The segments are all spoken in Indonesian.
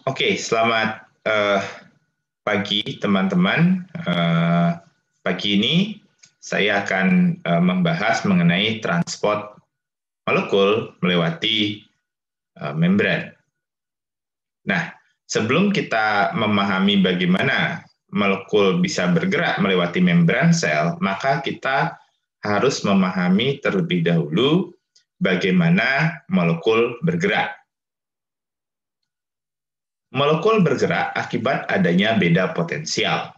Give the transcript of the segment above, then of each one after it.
Oke, selamat pagi teman-teman. Pagi ini saya akan membahas mengenai transport molekul melewati membran. Nah, sebelum kita memahami bagaimana molekul bisa bergerak melewati membran sel, maka kita harus memahami terlebih dahulu bagaimana molekul bergerak. Molekul bergerak akibat adanya beda potensial.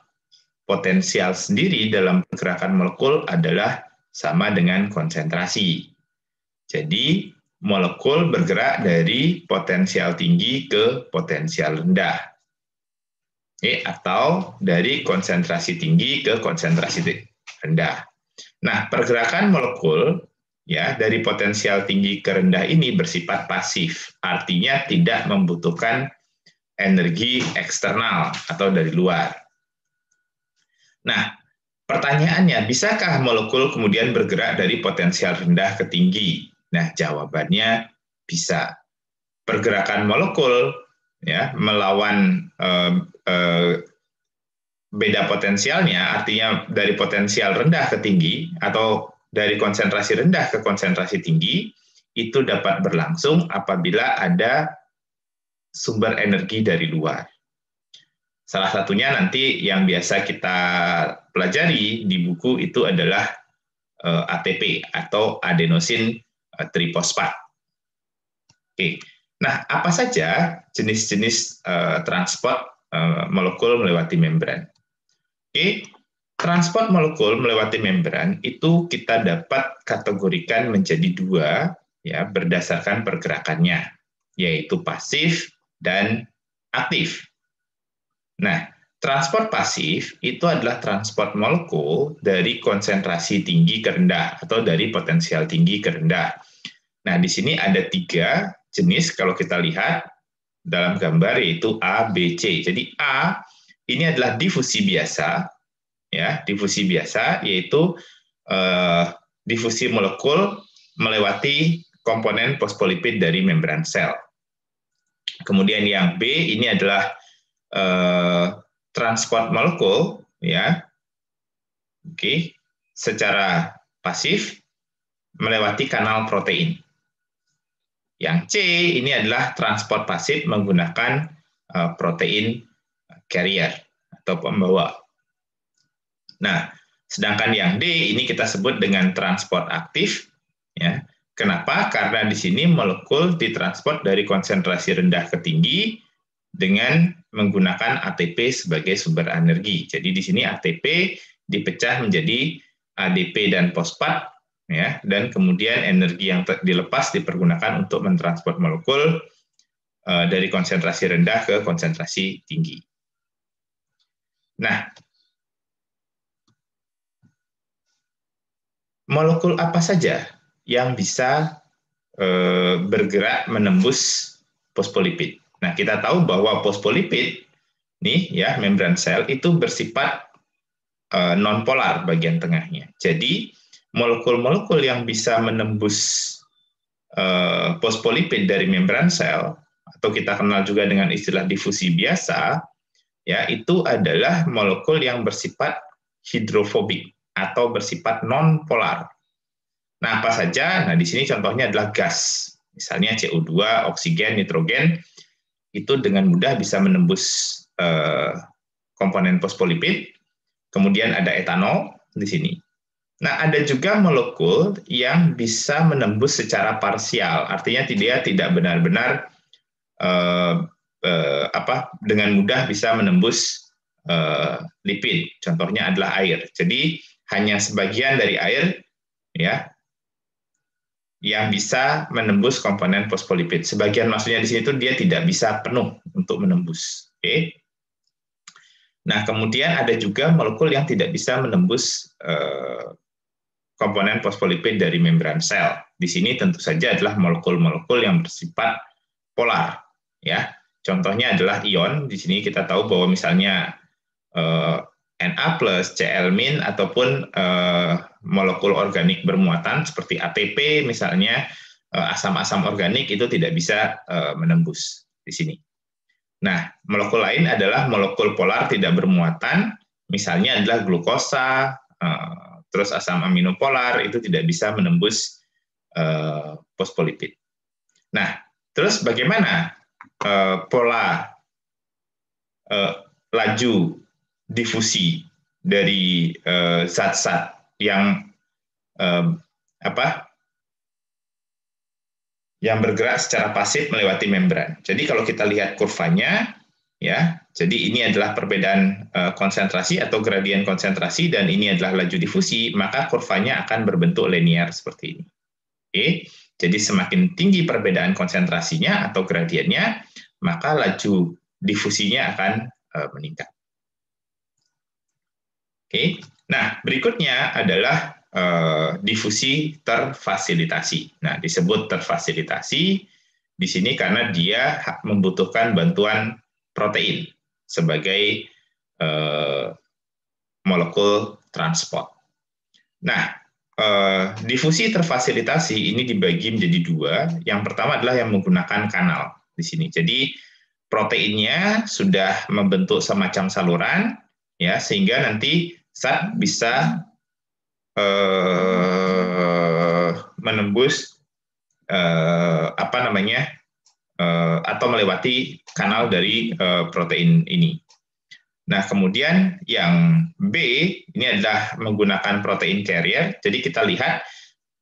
Potensial sendiri dalam pergerakan molekul adalah sama dengan konsentrasi. Jadi, molekul bergerak dari potensial tinggi ke potensial rendah. Atau dari konsentrasi tinggi ke konsentrasi rendah. Nah, pergerakan molekul ya dari potensial tinggi ke rendah ini bersifat pasif, artinya tidak membutuhkan energi eksternal atau dari luar. Nah, pertanyaannya, bisakah molekul kemudian bergerak dari potensial rendah ke tinggi? Nah, jawabannya bisa. Pergerakan molekul ya melawan beda potensialnya, artinya dari potensial rendah ke tinggi atau dari konsentrasi rendah ke konsentrasi tinggi, itu dapat berlangsung apabila ada sumber energi dari luar. Salah satunya nanti yang biasa kita pelajari di buku itu adalah ATP atau adenosin trifosfat. Oke. Nah, apa saja jenis-jenis transport molekul melewati membran? Oke. Transport molekul melewati membran itu kita dapat kategorikan menjadi dua ya berdasarkan pergerakannya, yaitu pasif dan aktif. Nah, transport pasif itu adalah transport molekul dari konsentrasi tinggi ke rendah atau dari potensial tinggi ke rendah. Nah, di sini ada 3 jenis kalau kita lihat dalam gambar, yaitu A, B, C. Jadi A ini adalah difusi biasa, ya, difusi biasa yaitu difusi molekul melewati komponen fosfolipid dari membran sel. Kemudian yang B ini adalah transport molekul ya, secara pasif melewati kanal protein. Yang C ini adalah transport pasif menggunakan protein carrier atau pembawa. Nah, sedangkan yang D ini kita sebut dengan transport aktif ya. Kenapa? Karena di sini molekul ditransport dari konsentrasi rendah ke tinggi dengan menggunakan ATP sebagai sumber energi. Jadi di sini ATP dipecah menjadi ADP dan fosfat, ya, dan kemudian energi yang dilepas dipergunakan untuk mentransport molekul dari konsentrasi rendah ke konsentrasi tinggi. Nah, molekul apa saja yang bisa bergerak menembus fosfolipid? Nah, kita tahu bahwa fosfolipid nih ya, membran sel itu bersifat nonpolar bagian tengahnya. Jadi, molekul-molekul yang bisa menembus fosfolipid dari membran sel atau kita kenal juga dengan istilah difusi biasa, ya, itu adalah molekul yang bersifat hidrofobik atau bersifat nonpolar. Nah, apa saja? Nah, di sini contohnya adalah gas. Misalnya CO2, oksigen, nitrogen, itu dengan mudah bisa menembus komponen fosfolipid. Kemudian ada etanol di sini. Nah, ada juga molekul yang bisa menembus secara parsial, artinya dia tidak benar-benar dengan mudah bisa menembus lipid. Contohnya adalah air. Jadi hanya sebagian dari air ya yang bisa menembus komponen fosfolipid. Sebagian maksudnya di sini itu dia tidak bisa penuh untuk menembus. Oke. Nah, kemudian ada juga molekul yang tidak bisa menembus komponen fosfolipid dari membran sel. Di sini tentu saja adalah molekul-molekul yang bersifat polar, ya. Contohnya adalah ion. Di sini kita tahu bahwa misalnya Na+, Cl-, ataupun molekul organik bermuatan seperti ATP misalnya, asam-asam organik itu tidak bisa menembus di sini. Nah, molekul lain adalah molekul polar tidak bermuatan, misalnya adalah glukosa, terus asam amino polar itu tidak bisa menembus fosfolipid. Nah, terus bagaimana pola laju difusi dari zat-zat yang yang bergerak secara pasif melewati membran. Jadi kalau kita lihat kurvanya, ya, jadi ini adalah perbedaan konsentrasi atau gradien konsentrasi dan ini adalah laju difusi, maka kurvanya akan berbentuk linear seperti ini. Oke, jadi semakin tinggi perbedaan konsentrasinya atau gradiennya, maka laju difusinya akan meningkat. Oke, nah berikutnya adalah difusi terfasilitasi. Nah, disebut terfasilitasi di sini karena dia membutuhkan bantuan protein sebagai molekul transport. Nah, difusi terfasilitasi ini dibagi menjadi dua. Yang pertama adalah yang menggunakan kanal di sini. Jadi proteinnya sudah membentuk semacam saluran, ya, sehingga nanti zat bisa menembus atau melewati kanal dari protein ini. Nah, kemudian yang B ini adalah menggunakan protein carrier. Jadi kita lihat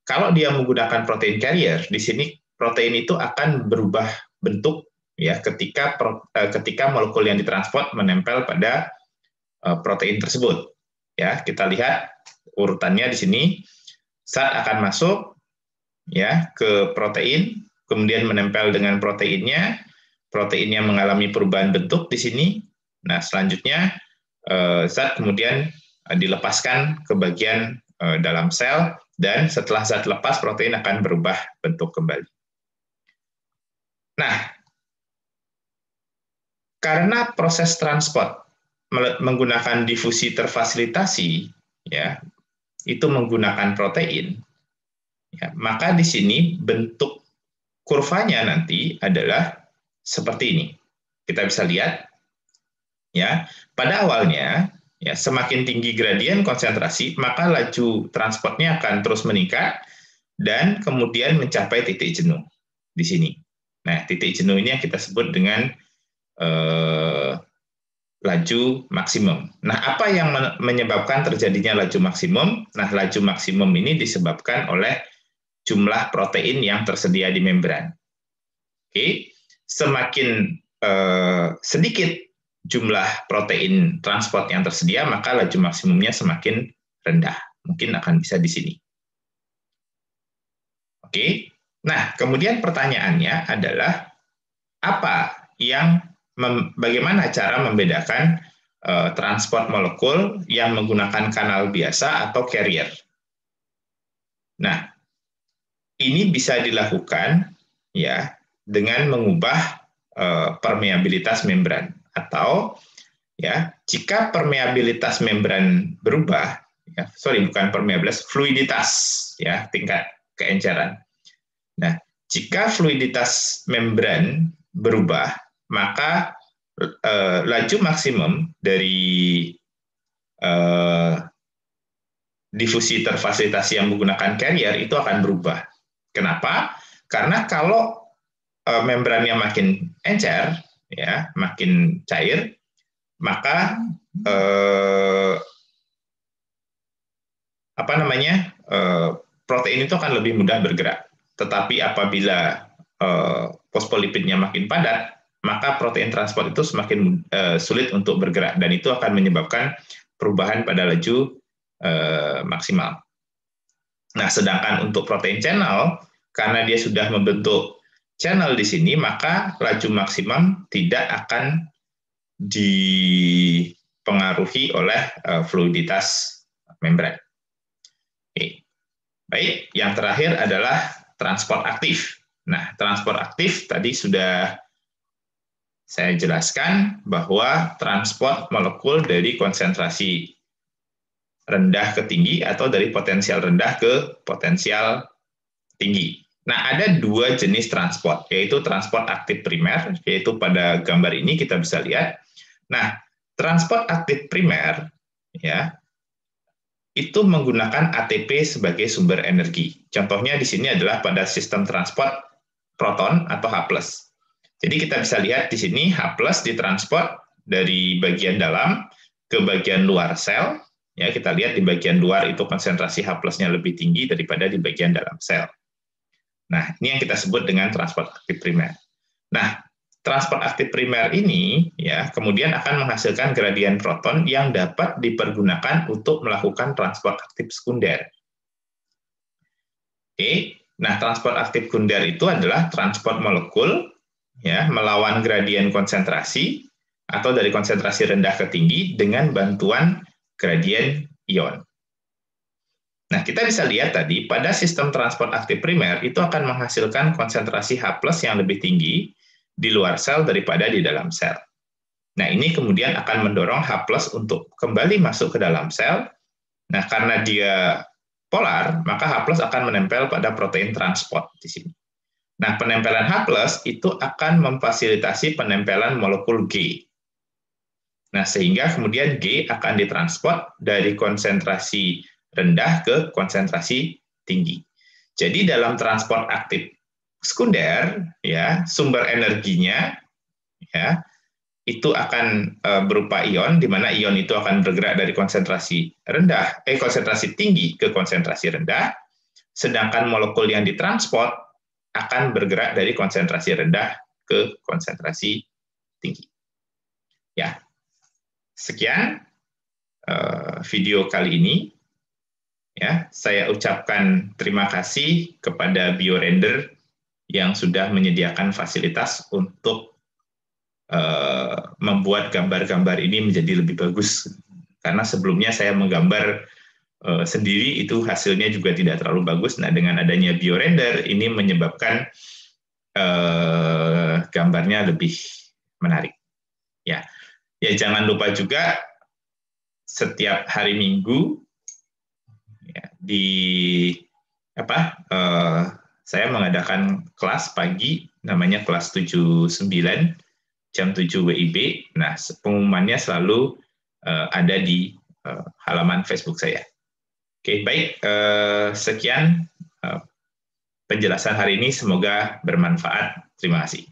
kalau dia menggunakan protein carrier, di sini protein itu akan berubah bentuk ya ketika molekul yang ditransport menempel pada protein tersebut. Ya, kita lihat urutannya di sini. Zat akan masuk ya ke protein, kemudian menempel dengan proteinnya mengalami perubahan bentuk di sini. Nah, selanjutnya zat kemudian dilepaskan ke bagian dalam sel, dan setelah zat lepas, protein akan berubah bentuk kembali. Nah, karena proses transport menggunakan difusi terfasilitasi, ya, itu menggunakan protein, ya, maka di sini bentuk kurvanya nanti adalah seperti ini. Kita bisa lihat, ya, pada awalnya, ya, semakin tinggi gradien konsentrasi, maka laju transportnya akan terus meningkat dan kemudian mencapai titik jenuh di sini. Nah, titik jenuh ini yang kita sebut dengan laju maksimum. Nah, apa yang menyebabkan terjadinya laju maksimum? Nah, laju maksimum ini disebabkan oleh jumlah protein yang tersedia di membran. Oke, semakin sedikit jumlah protein transport yang tersedia, maka laju maksimumnya semakin rendah. Mungkin akan bisa di sini. Oke, nah kemudian pertanyaannya adalah bagaimana cara membedakan transport molekul yang menggunakan kanal biasa atau carrier? Nah, ini bisa dilakukan ya dengan mengubah permeabilitas membran, atau ya jika permeabilitas membran berubah, ya, bukan permeabilitas, fluiditas, ya, tingkat keenceran. Nah, jika fluiditas membran berubah, maka laju maksimum dari difusi terfasilitasi yang menggunakan carrier itu akan berubah. Kenapa? Karena kalau membrannya makin encer, ya, makin cair, maka protein itu akan lebih mudah bergerak. Tetapi apabila fosfolipidnya makin padat, maka protein transport itu semakin sulit untuk bergerak, dan itu akan menyebabkan perubahan pada laju maksimal. Nah, sedangkan untuk protein channel, karena dia sudah membentuk channel di sini, maka laju maksimum tidak akan dipengaruhi oleh fluiditas membran. Oke. Baik, yang terakhir adalah transport aktif. Nah, transport aktif tadi sudah saya jelaskan bahwa transport molekul dari konsentrasi rendah ke tinggi atau dari potensial rendah ke potensial tinggi. Nah, ada dua jenis transport, yaitu transport aktif primer, yaitu pada gambar ini kita bisa lihat. Nah, transport aktif primer, ya, itu menggunakan ATP sebagai sumber energi. Contohnya di sini adalah pada sistem transport proton atau H+. Jadi kita bisa lihat di sini H+ ditransport dari bagian dalam ke bagian luar sel. Ya, kita lihat di bagian luar itu konsentrasi H+-nya lebih tinggi daripada di bagian dalam sel. Nah, ini yang kita sebut dengan transport aktif primer. Nah, transport aktif primer ini ya kemudian akan menghasilkan gradien proton yang dapat dipergunakan untuk melakukan transport aktif sekunder. Oke, nah transport aktif sekunder itu adalah transport molekul ya melawan gradien konsentrasi atau dari konsentrasi rendah ke tinggi dengan bantuan gradien ion. Nah, kita bisa lihat tadi, pada sistem transport aktif primer, itu akan menghasilkan konsentrasi H+ yang lebih tinggi di luar sel daripada di dalam sel. Nah, ini kemudian akan mendorong H+ untuk kembali masuk ke dalam sel. Nah, karena dia polar, maka H+ akan menempel pada protein transport di sini. Nah, penempelan H+ itu akan memfasilitasi penempelan molekul G. Nah, sehingga kemudian G akan ditransport dari konsentrasi rendah ke konsentrasi tinggi. Jadi dalam transport aktif sekunder, ya sumber energinya, ya itu akan berupa ion, di mana ion itu akan bergerak dari konsentrasi tinggi ke konsentrasi rendah, sedangkan molekul yang ditransport akan bergerak dari konsentrasi rendah ke konsentrasi tinggi. Ya, sekian video kali ini. Ya, saya ucapkan terima kasih kepada BioRender yang sudah menyediakan fasilitas untuk membuat gambar-gambar ini menjadi lebih bagus. Karena sebelumnya saya menggambar sendiri itu hasilnya juga tidak terlalu bagus. Nah, dengan adanya BioRender ini menyebabkan gambarnya lebih menarik. Ya, jangan lupa juga setiap hari Minggu saya mengadakan kelas pagi namanya kelas 79 jam 7 WIB. Nah, pengumumannya selalu ada di halaman Facebook saya. Oke, baik, sekian penjelasan hari ini, semoga bermanfaat. Terima kasih.